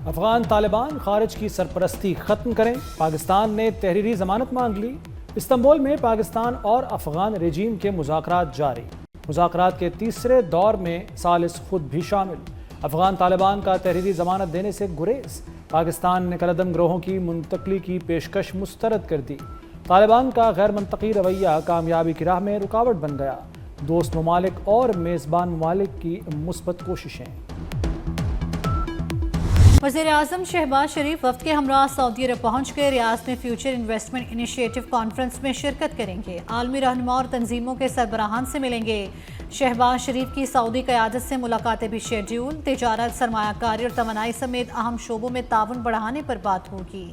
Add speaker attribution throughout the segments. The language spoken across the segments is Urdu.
Speaker 1: افغان طالبان خارج کی سرپرستی ختم کریں، پاکستان نے تحریری ضمانت مانگ لی۔ استنبول میں پاکستان اور افغان رجیم کے مذاکرات جاری، مذاکرات کے تیسرے دور میں ثالث خود بھی شامل۔ افغان طالبان کا تحریری ضمانت دینے سے گریز، پاکستان نے کالعدم گروہوں کی منتقلی کی پیشکش مسترد کر دی۔ طالبان کا غیر منطقی رویہ کامیابی کی راہ میں رکاوٹ بن گیا، دوست ممالک اور میزبان ممالک کی مثبت کوششیں۔
Speaker 2: وزیراعظم شہباز شریف وفد کے ہمراہ سعودی عرب پہنچ کے ریاض میں فیوچر انویسٹمنٹ انیشیٹو کانفرنس میں شرکت کریں گے، عالمی رہنما اور تنظیموں کے سربراہان سے ملیں گے۔ شہباز شریف کی سعودی قیادت سے ملاقاتیں بھی شیڈیول، تجارت، سرمایہ کاری اور توانائی سمیت اہم شعبوں میں تعاون بڑھانے پر بات ہوگی۔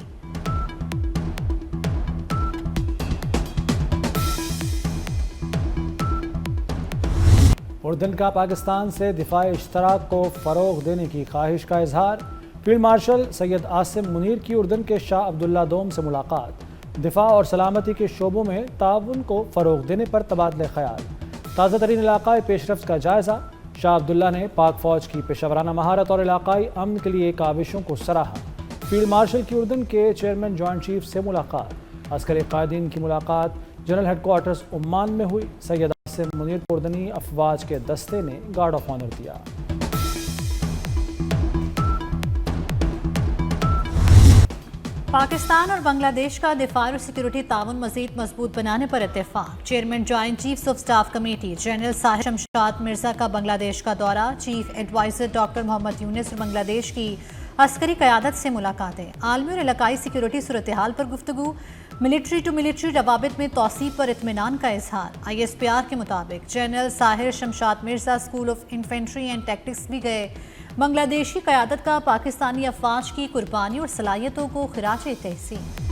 Speaker 1: اردن کا پاکستان سے دفاعی اشتراک کو فروغ دینے کی خواہش کا اظہار، فیلڈ مارشل سید عاصم منیر کی اردن کے شاہ عبداللہ دوم سے ملاقات، دفاع اور سلامتی کے شعبوں میں تعاون کو فروغ دینے پر تبادلہ خیال، تازہ ترین علاقائی پیش رفت کا جائزہ، شاہ عبداللہ نے پاک فوج کی پیشہ ورانہ مہارت اور علاقائی امن کے لیے کاوشوں کو سراہا، فیلڈ مارشل کی اردن کے چیئرمین جوائنٹ چیف سے ملاقات، عسکری قائدین کی ملاقات جنرل ہیڈ کوارٹرز عمان میں ہوئی، سید عاصم منیر کو اردنی افواج کے دستے نے گارڈ آف آنر دیا۔
Speaker 2: پاکستان اور بنگلہ دیش کا دفاع اور سیکورٹی تعاون مزید مضبوط بنانے پر اتفاق، chairman joint chiefs of staff committee general Sahir Shamshad Mirza کا بنگلہ دیش کا دورہ، chief adviser doctor Muhammad Yunus اور بنگلہ دیش کی عسکری قیادت سے ملاقاتیں، عالمی اور علاقائی سیکورٹی صورتحال پر گفتگو، ملٹری ٹو ملٹری روابط میں توسیع پر اطمینان کا اظہار۔ ISPR کے مطابق general Sahir Shamshad Mirza school of infantry and tactics بھی گئے، بنگلہ دیشی قیادت کا پاکستانی افواج کی قربانی اور صلاحیتوں کو خراج تحسین۔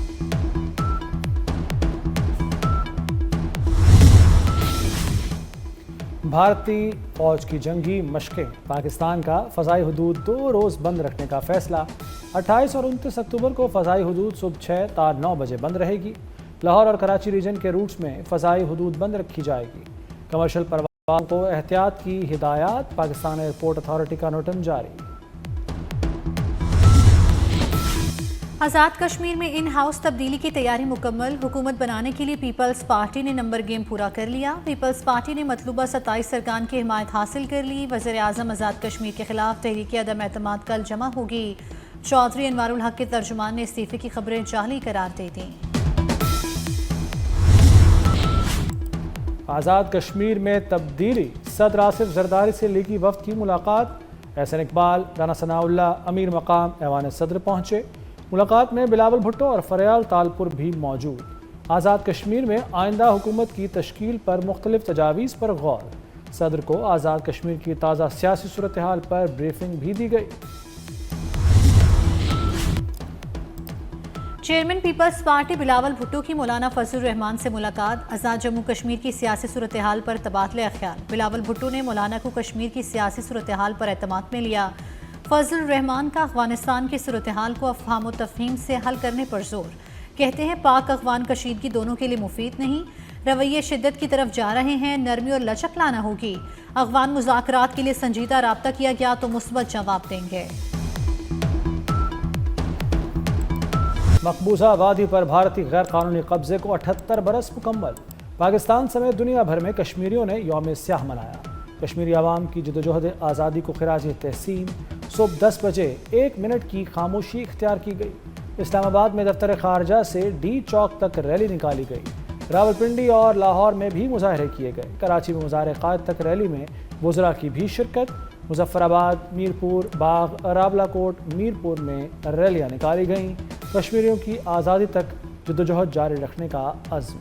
Speaker 1: بھارتی فوج کی جنگی مشقیں، پاکستان کا فضائی حدود 2 روز بند رکھنے کا فیصلہ، 28 اور 29 اکتوبر کو فضائی حدود صبح 6 تا 9 بجے بند رہے گی، لاہور اور کراچی ریجن کے روٹس میں فضائی حدود بند رکھی جائے گی، کمرشل پروازوں کو احتیاط کی ہدایات، پاکستان ایئرپورٹ اتھارٹی کا نوٹن جاری۔
Speaker 2: آزاد کشمیر میں ان ہاؤس تبدیلی کی تیاری مکمل، حکومت بنانے کے لیے پیپلز پارٹی نے نمبر گیم پورا کر لیا، پیپلز پارٹی نے مطلوبہ 27 ارکان کی حمایت حاصل کر لی، وزیر اعظم آزاد کشمیر کے خلاف تحریک عدم اعتماد کل جمع ہوگی، چودھری انوار الحق کے ترجمان نے استعفے کی خبریں جعلی قرار دے دیں۔
Speaker 1: آزاد کشمیر میں تبدیلی، صدر آصف زرداری سے لیگی وفد کی ملاقات، احسن اقبال، رانا ثناء اللہ، امیر مقام ایوان صدر پہنچے، ملاقات میں بلاول بھٹو اور فریال تالپور بھی موجود، آزاد کشمیر میں آئندہ حکومت کی تشکیل پر مختلف تجاویز پر غور، صدر کو آزاد کشمیر کی تازہ سیاسی صورتحال پر بریفنگ بھی دی گئی۔
Speaker 2: Chairman Peoples Party Bilawal Bhutto کی مولانا فضل الرحمان سے ملاقات، آزاد جموں کشمیر کی سیاسی صورتحال پر تبادلہ خیال، بلاول بھٹو نے مولانا کو کشمیر کی سیاسی صورتحال پر اعتماد میں لیا، فضل الرحمان کا افغانستان کی صورتحال کو افہام و تفہیم سے حل کرنے پر زور، کہتے ہیں پاک افغان کشیدگی دونوں کے لیے مفید نہیں، رویے شدت کی طرف جا رہے ہیں، نرمی اور لچک لانا ہوگی، افغان مذاکرات کے لیے سنجیدہ رابطہ کیا گیا تو مثبت جواب دیں گے۔
Speaker 1: مقبوضہ وادی پر بھارتی غیر قانونی قبضے کو 78 برس مکمل، پاکستان سمیت دنیا بھر میں کشمیریوں نے یوم سیاہ منایا، کشمیری عوام کی جدوجہد آزادی کو خراج تحسین، صبح 10 بجے 1 منٹ کی خاموشی اختیار کی گئی، اسلام آباد میں دفتر خارجہ سے ڈی چوک تک ریلی نکالی گئی، راولپنڈی اور لاہور میں بھی مظاہرے کیے گئے، کراچی میں مظاہرے قائد تک ریلی میں وزراء کی بھی شرکت، مظفر آباد، میرپور، باغ، راولا کوٹ، میرپور میں ریلیاں نکالی گئیں، کشمیریوں کی آزادی تک جدوجہد جاری رکھنے کا عزم۔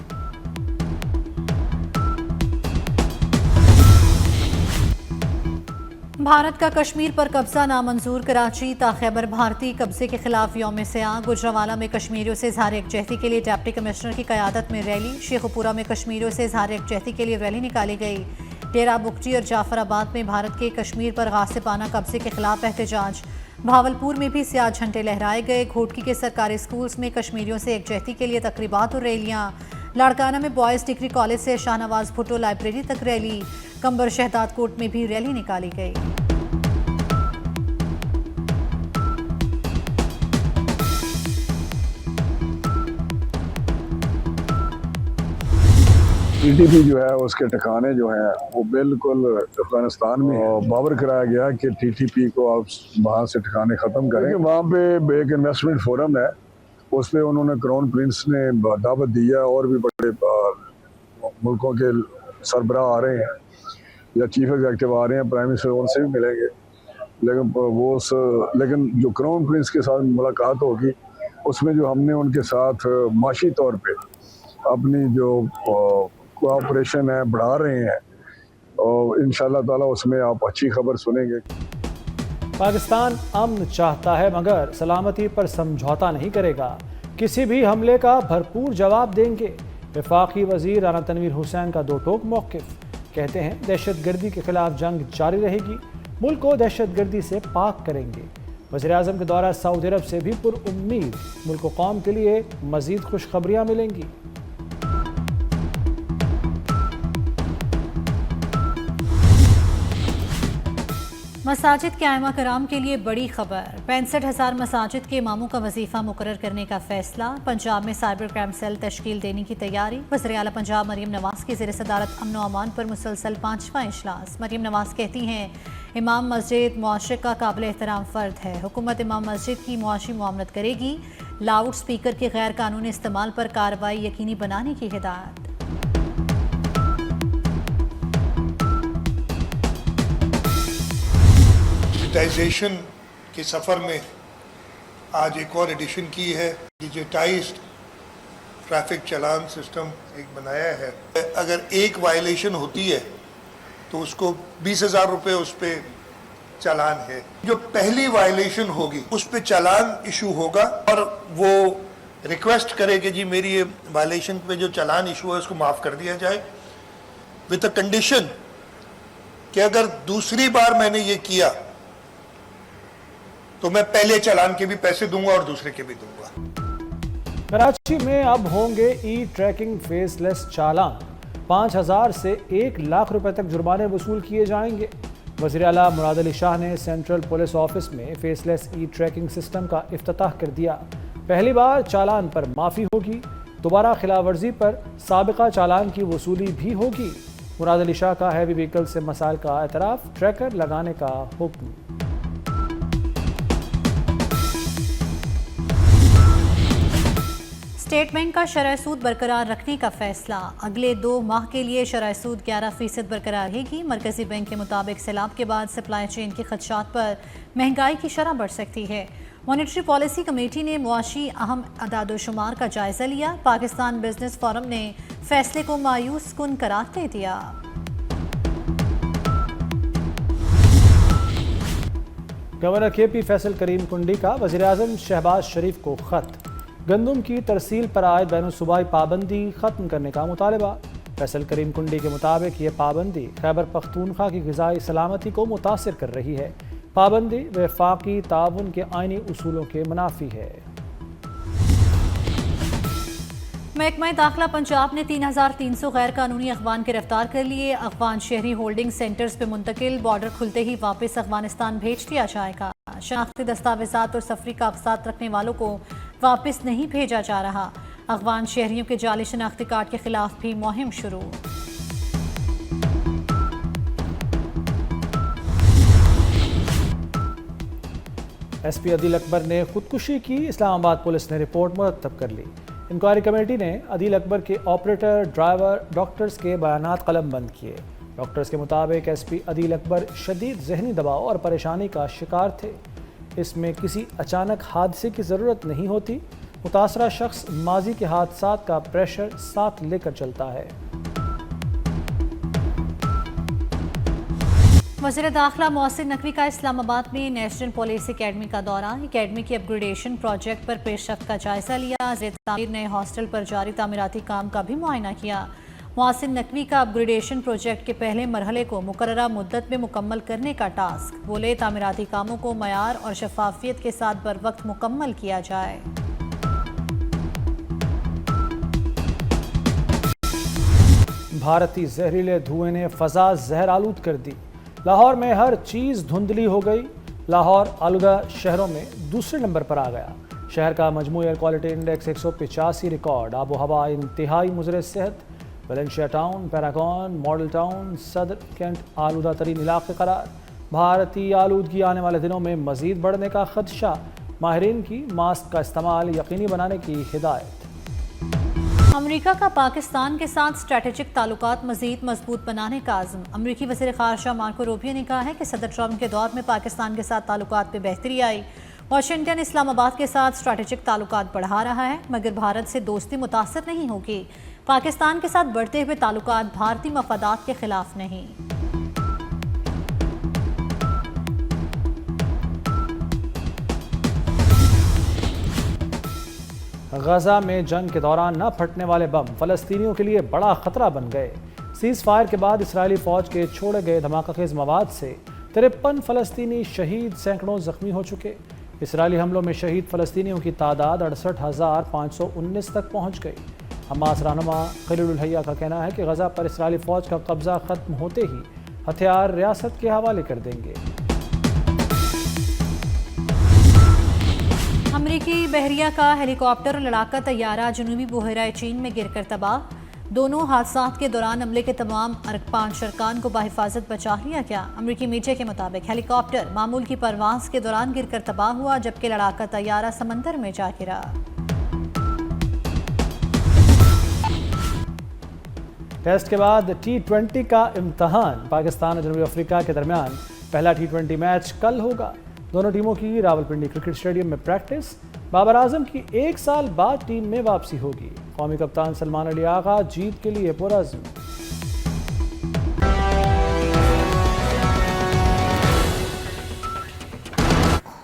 Speaker 2: بھارت کا کشمیر پر قبضہ نامنظور، کراچی تا خیبر بھارتی قبضے کے خلاف یوم سیاہ، گجرانوالہ میں کشمیریوں سے اظہار یکجہتی کے لیے ڈپٹی کمشنر کی قیادت میں ریلی، شیخو پورہ میں کشمیریوں سے اظہار یکجہتی کے لیے ریلی نکالی گئی، ڈیرہ بگٹی اور جعفر آباد میں بھارت کے کشمیر پر غاصبانہ قبضے کے خلاف احتجاج، بھاولپور میں بھی سیاہ جھنڈے لہرائے گئے، گھوٹکی کے سرکاری اسکولز میں کشمیریوں سے یکجہتی کے لیے تقریبات اور ریلیاں، لاڑکانہ میں بوائز ڈگری کالج سے شاہ نواز بھٹو لائبریری تک ریلی، کمبر شہداد کوٹ میں بھی ریلی نکالی گئی۔
Speaker 3: TTP جو ہے اس کے ٹھکانے جو ہیں وہ بالکل افغانستان میں باور کرایا گیا کہ TTP کو آپ وہاں سے ٹھکانے ختم کریں. وہاں پہ ایک انویسٹمنٹ فورم ہے, اس پہ انہوں نے کرون پرنس نے دعوت دی ہے, اور بھی بڑے ملکوں کے سربراہ آ رہے ہیں یا چیف ایگزیکٹو آ رہے ہیں, پرائم منسٹر ان سے بھی ملیں گے. لیکن جو کرون پرنس کے ساتھ ملاقات ہوگی اس میں جو ہم نے ان کے ساتھ معاشی طور پہ اپنی جو کوآپریشن ہے بڑھا رہے ہیں, اور انشاءاللہ تعالی اس میں آپ اچھی خبر سنیں گے.
Speaker 1: پاکستان امن چاہتا ہے مگر سلامتی پر سمجھوتا نہیں کرے گا. کسی بھی حملے کا بھرپور جواب دیں گے. وفاقی وزیر رانا تنویر حسین کا دو ٹوک موقف. کہتے ہیں دہشت گردی کے خلاف جنگ جاری رہے گی, ملک کو دہشت گردی سے پاک کریں گے. وزیراعظم کے دورہ سعودی عرب سے بھی پر امید, ملک و قوم کے لیے مزید خوشخبریاں ملیں گی.
Speaker 2: مساجد کے ائمہ کرام کے لیے بڑی خبر. 65,000 مساجد کے اماموں کا وظیفہ مقرر کرنے کا فیصلہ. پنجاب میں سائبر کرائم سیل تشکیل دینے کی تیاری. وزیر اعلیٰ پنجاب مریم نواز کی زیر صدارت امن و امان پر مسلسل 5واں اجلاس. مریم نواز کہتی ہیں امام مسجد معاشرے کا قابل احترام فرد ہے. حکومت امام مسجد کی معاشی معاونت کرے گی. لاؤڈ سپیکر کے غیر قانونی استعمال پر کارروائی یقینی بنانے کی ہدایت.
Speaker 4: ڈیجیٹائزیشن کے سفر میں آج ایک اور ایڈیشن کی ہے. ڈیجیٹائزڈ ٹریفک چلان سسٹم ایک بنایا ہے. اگر ایک وائلیشن ہوتی ہے تو اس کو 20,000 روپے اس پہ چلان ہے. جو پہلی وائلیشن ہوگی اس پہ چلان ایشو ہوگا, اور وہ ریکویسٹ کرے کہ جی میری یہ وائلیشن پہ جو چلان ایشو ہے اس کو معاف کر دیا جائے, وتھ اے کنڈیشن کہ اگر دوسری بار میں نے یہ کیا تو میں پہلے چلان کے بھی پیسے دوں گا اور دوسرے کے بھی دوں گا.
Speaker 1: کراچی میں اب ہوں گے ای ٹریکنگ فیس لیس چالان. 5,000 سے 1,00,000 روپے تک جرمانے وصول کیے جائیں گے. وزیر اعلیٰ مراد علی شاہ نے سینٹرل پولیس آفس میں فیس لیس ای ٹریکنگ سسٹم کا افتتاح کر دیا. پہلی بار چالان پر معافی ہوگی. دوبارہ خلاف ورزی پر سابقہ چالان کی وصولی بھی ہوگی. مراد علی شاہ کا ہیوی وہیکل سے مسائل کا اعتراف, ٹریکر لگانے کا حکم.
Speaker 2: اسٹیٹ بینک کا شرح سود برقرار رکھنے کا فیصلہ. اگلے 2 ماہ کے لیے شرح سود 11% برقرار رہے گی. مرکزی بینک کے مطابق سیلاب کے بعد سپلائی چین کے خدشات پر مہنگائی کی شرح بڑھ سکتی ہے. مانیٹری پالیسی کمیٹی نے معاشی اہم اعداد و شمار کا جائزہ لیا. پاکستان بزنس فورم نے فیصلے کو مایوس کن قرار دے دیا.
Speaker 1: گورنر KP فیصل کریم کنڈی کا وزیراعظم شہباز شریف کو خط. گندم کی ترسیل پر عائد بین الصوبائی پابندی ختم کرنے کا مطالبہ. فیصل کریم کنڈی کے مطابق یہ پابندی خیبر پختونخوا کی غذائی سلامتی کو متاثر کر رہی ہے. پابندی وفاقی تعاون کے آئینی اصولوں کے منافی ہے.
Speaker 2: محکمہ داخلہ پنجاب نے 3,300 غیر قانونی افغان گرفتار کر لیے. افغان شہری ہولڈنگ سینٹرز پہ منتقل. بارڈر کھلتے ہی واپس افغانستان بھیج دیا جائے گا. شناختی دستاویزات اور سفری کاغذات رکھنے والوں کو واپس نہیں بھیجا جا رہا. افغان شہریوں کے جعلی شناختی کارڈ کے خلاف بھی مہم شروع.
Speaker 1: SP عدیل اکبر نے خودکشی کی. اسلام آباد پولیس نے رپورٹ مرتب کر لی. انکوائری کمیٹی نے عدیل اکبر کے آپریٹر، ڈرائیور، ڈاکٹرز کے بیانات قلم بند کیے. ڈاکٹرز کے مطابق SP عدیل اکبر شدید ذہنی دباؤ اور پریشانی کا شکار تھے. اس میں کسی اچانک حادثے کی ضرورت نہیں ہوتی. متاثرہ شخص ماضی کے حادثات کا پریشر ساتھ لے کر چلتا ہے.
Speaker 2: وزیر داخلہ محسن نقوی کا اسلام آباد میں نیشنل پولیس اکیڈمی کا دورہ. اکیڈمی کی اپ گریڈیشن پروجیکٹ پر پیش رفت کا جائزہ لیا. زیر تعمیر نئے ہاسٹل پر جاری تعمیراتی کام کا بھی معائنہ کیا. محسن نقوی کا اپ گریڈیشن پروجیکٹ کے پہلے مرحلے کو مقررہ مدت میں مکمل کرنے کا ٹاسک. بولے تعمیراتی کاموں کو معیار اور شفافیت کے ساتھ بر وقت مکمل کیا جائے.
Speaker 1: بھارتی زہریلے دھوئیں نے فضا زہر آلود کر دی. لاہور میں ہر چیز دھندلی ہو گئی. لاہور آلودہ شہروں میں دوسرے نمبر پر آ گیا. شہر کا مجموعی ایئر کوالٹی انڈیکس 185 ریکارڈ. آب و ہوا انتہائی مضر صحت. Valencia town paragon model town صدر کینٹ آلودہ ترین علاقے قرار، بھارتی آلودگی آنے والے دنوں میں مزید بڑھنے کا خدشہ، ماہرین کی ماسک کا استعمال یقینی بنانے کی ہدایت۔
Speaker 2: امریکہ کا پاکستان کے ساتھ اسٹریٹجک تعلقات مزید مضبوط بنانے کا عزم۔ امریکی وزیر خارجہ مارکو روبیو نے کہا ہے کہ صدر ٹرمپ کے دور میں پاکستان کے ساتھ تعلقات میں بہتری آئی۔ واشنگٹن اسلام آباد کے ساتھ اسٹریٹجک تعلقات بڑھا رہا ہے، مگر بھارت سے دوستی متاثر نہیں ہوگی۔ پاکستان کے ساتھ بڑھتے ہوئے تعلقات بھارتی مفادات کے خلاف نہیں۔
Speaker 1: غزہ میں جنگ کے دوران نہ پھٹنے والے بم فلسطینیوں کے لیے بڑا خطرہ بن گئے۔ سیز فائر کے بعد اسرائیلی فوج کے چھوڑے گئے دھماکہ خیز مواد سے 53 فلسطینی شہید، سینکڑوں زخمی ہو چکے۔ اسرائیلی حملوں میں شہید فلسطینیوں کی تعداد 68,519 تک پہنچ گئی۔ حماس رہنما خلیل الحیہ کا کہنا ہے کہ غزہ پر اسرائیلی فوج کا قبضہ ختم ہوتے ہی ہتھیار ریاست کے حوالے کر دیں گے۔
Speaker 2: امریکی بحریہ کا ہیلی کاپٹر اور لڑاکا طیارہ جنوبی بحیرہ چین میں گر کر تباہ۔ دونوں حادثات کے دوران عملے کے تمام 5 ارکان کو بحفاظت بچا لیا گیا۔ امریکی میڈیا کے مطابق ہیلی کاپٹر معمول کی پرواز کے دوران گر کر تباہ ہوا، جبکہ لڑاکا طیارہ سمندر میں جا گرا۔
Speaker 1: ٹیسٹ کے بعد T20 کا امتحان، پاکستان اور جنوبی افریقہ کے درمیان پہلا T20 میچ کل ہوگا۔ دونوں ٹیموں کی راولپنڈی کرکٹ اسٹیڈیم میں پریکٹس۔ بابر اعظم کی 1 سال بعد ٹیم میں واپسی ہوگی۔ قومی کپتان سلمان علی آغا جیت کے لیے پرعزم۔